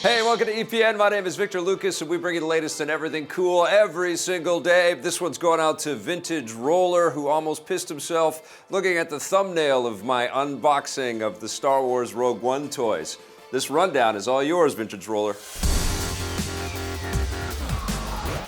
Hey, welcome to EPN. My name is Victor Lucas, and we bring you the latest on everything cool every single day. This one's going out to Vintage Roller, who almost pissed himself looking at the thumbnail of my unboxing of the Star Wars Rogue One toys. This rundown is all yours, Vintage Roller.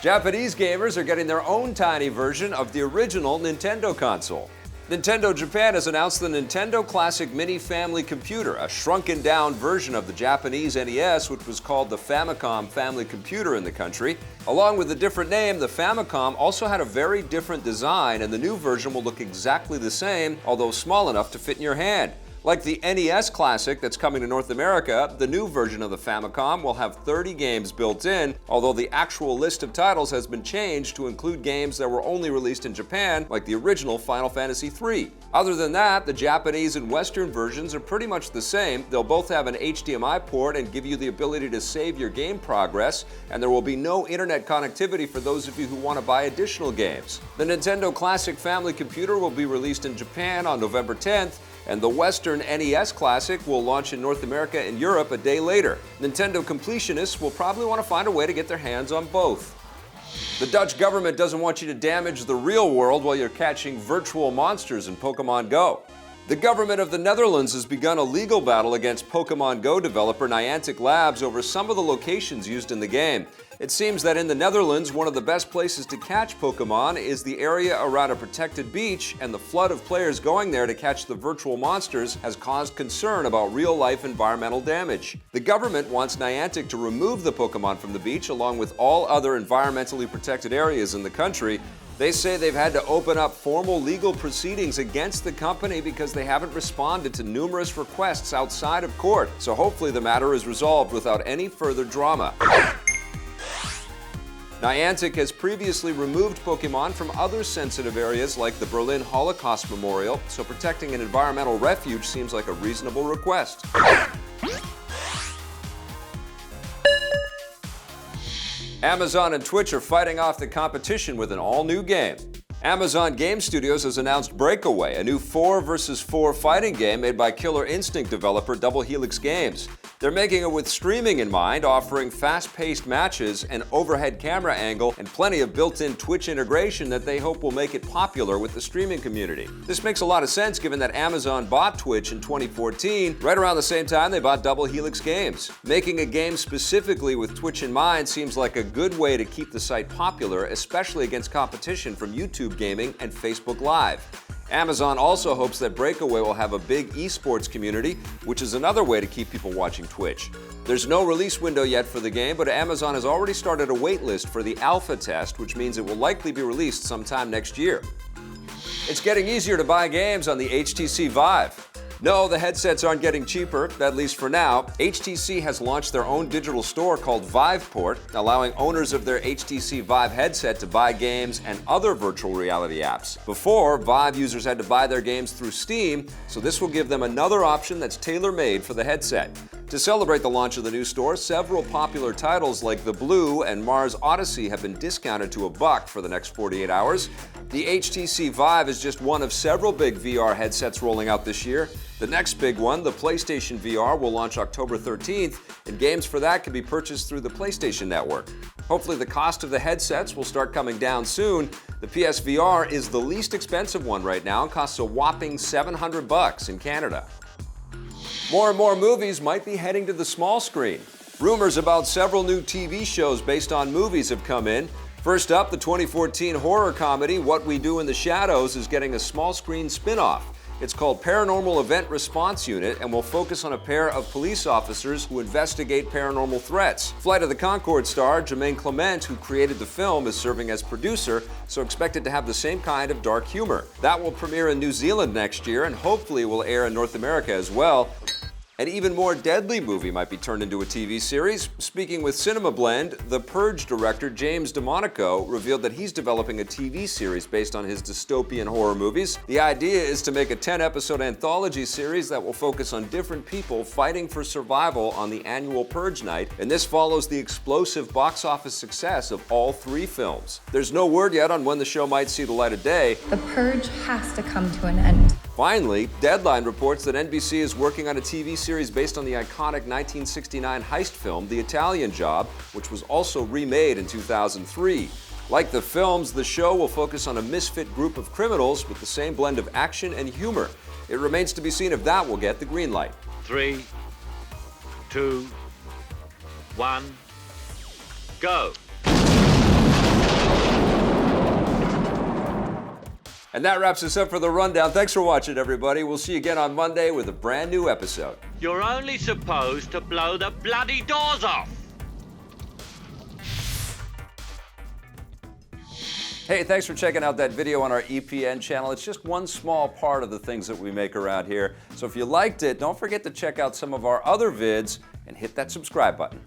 Japanese gamers are getting their own tiny version of the original Nintendo console. Nintendo Japan has announced the Nintendo Classic Mini Family Computer, a shrunken-down version of the Japanese NES, which was called the Famicom Family Computer in the country. Along with a different name, the Famicom also had a very different design, and the new version will look exactly the same, although small enough to fit in your hand. Like the NES Classic that's coming to North America, the new version of the Famicom will have 30 games built in, although the actual list of titles has been changed to include games that were only released in Japan, like the original Final Fantasy III. Other than that, the Japanese and Western versions are pretty much the same. They'll both have an HDMI port and give you the ability to save your game progress, and there will be no internet connectivity for those of you who want to buy additional games. The Nintendo Classic Family Computer will be released in Japan on November 10th, and the Western NES Classic will launch in North America and Europe a day later. Nintendo completionists will probably want to find a way to get their hands on both. The Dutch government doesn't want you to damage the real world while you're catching virtual monsters in Pokemon Go. The government of the Netherlands has begun a legal battle against Pokemon Go developer Niantic Labs over some of the locations used in the game. It seems that in the Netherlands, one of the best places to catch Pokemon is the area around a protected beach, and the flood of players going there to catch the virtual monsters has caused concern about real-life environmental damage. The government wants Niantic to remove the Pokemon from the beach along with all other environmentally protected areas in the country. They say they've had to open up formal legal proceedings against the company because they haven't responded to numerous requests outside of court. So hopefully the matter is resolved without any further drama. Niantic has previously removed Pokemon from other sensitive areas like the Berlin Holocaust Memorial, so protecting an environmental refuge seems like a reasonable request. Amazon and Twitch are fighting off the competition with an all-new game. Amazon Game Studios has announced Breakaway, a new 4 vs 4 fighting game made by Killer Instinct developer Double Helix Games. They're making it with streaming in mind, offering fast-paced matches, an overhead camera angle, and plenty of built-in Twitch integration that they hope will make it popular with the streaming community. This makes a lot of sense given that Amazon bought Twitch in 2014, right around the same time they bought Double Helix Games. Making a game specifically with Twitch in mind seems like a good way to keep the site popular, especially against competition from YouTube Gaming and Facebook Live. Amazon also hopes that Breakaway will have a big esports community, which is another way to keep people watching Twitch. There's no release window yet for the game, but Amazon has already started a waitlist for the alpha test, which means it will likely be released sometime next year. It's getting easier to buy games on the HTC Vive. No, the headsets aren't getting cheaper, at least for now. HTC has launched their own digital store called Viveport, allowing owners of their HTC Vive headset to buy games and other virtual reality apps. Before, Vive users had to buy their games through Steam, so this will give them another option that's tailor-made for the headset. To celebrate the launch of the new store, several popular titles like The Blue and Mars Odyssey have been discounted to $1 for the next 48 hours. The HTC Vive is just one of several big VR headsets rolling out this year. The next big one, the PlayStation VR, will launch October 13th, and games for that can be purchased through the PlayStation Network. Hopefully the cost of the headsets will start coming down soon. The PSVR is the least expensive one right now and costs a whopping $700 in Canada. More and more movies might be heading to the small screen. Rumors about several new TV shows based on movies have come in. First up, the 2014 horror comedy What We Do in the Shadows is getting a small screen spin-off. It's called Paranormal Event Response Unit and will focus on a pair of police officers who investigate paranormal threats. Flight of the Conchords star Jermaine Clement, who created the film, is serving as producer, so expected to have the same kind of dark humor. That will premiere in New Zealand next year and hopefully will air in North America as well. An even more deadly movie might be turned into a TV series. Speaking with Cinema Blend, The Purge director James DeMonaco revealed that he's developing a TV series based on his dystopian horror movies. The idea is to make a 10-episode anthology series that will focus on different people fighting for survival on the annual Purge night, and this follows the explosive box office success of all 3 films. There's no word yet on when the show might see the light of day. The Purge has to come to an end. Finally, Deadline reports that NBC is working on a TV series based on the iconic 1969 heist film, The Italian Job, which was also remade in 2003. Like the films, the show will focus on a misfit group of criminals with the same blend of action and humor. It remains to be seen if that will get the green light. 3, 2, 1, go. And that wraps us up for the rundown. Thanks for watching, everybody. We'll see you again on Monday with a brand new episode. You're only supposed to blow the bloody doors off. Hey, thanks for checking out that video on our EPN channel. It's just one small part of the things that we make around here. So if you liked it, don't forget to check out some of our other vids and hit that subscribe button.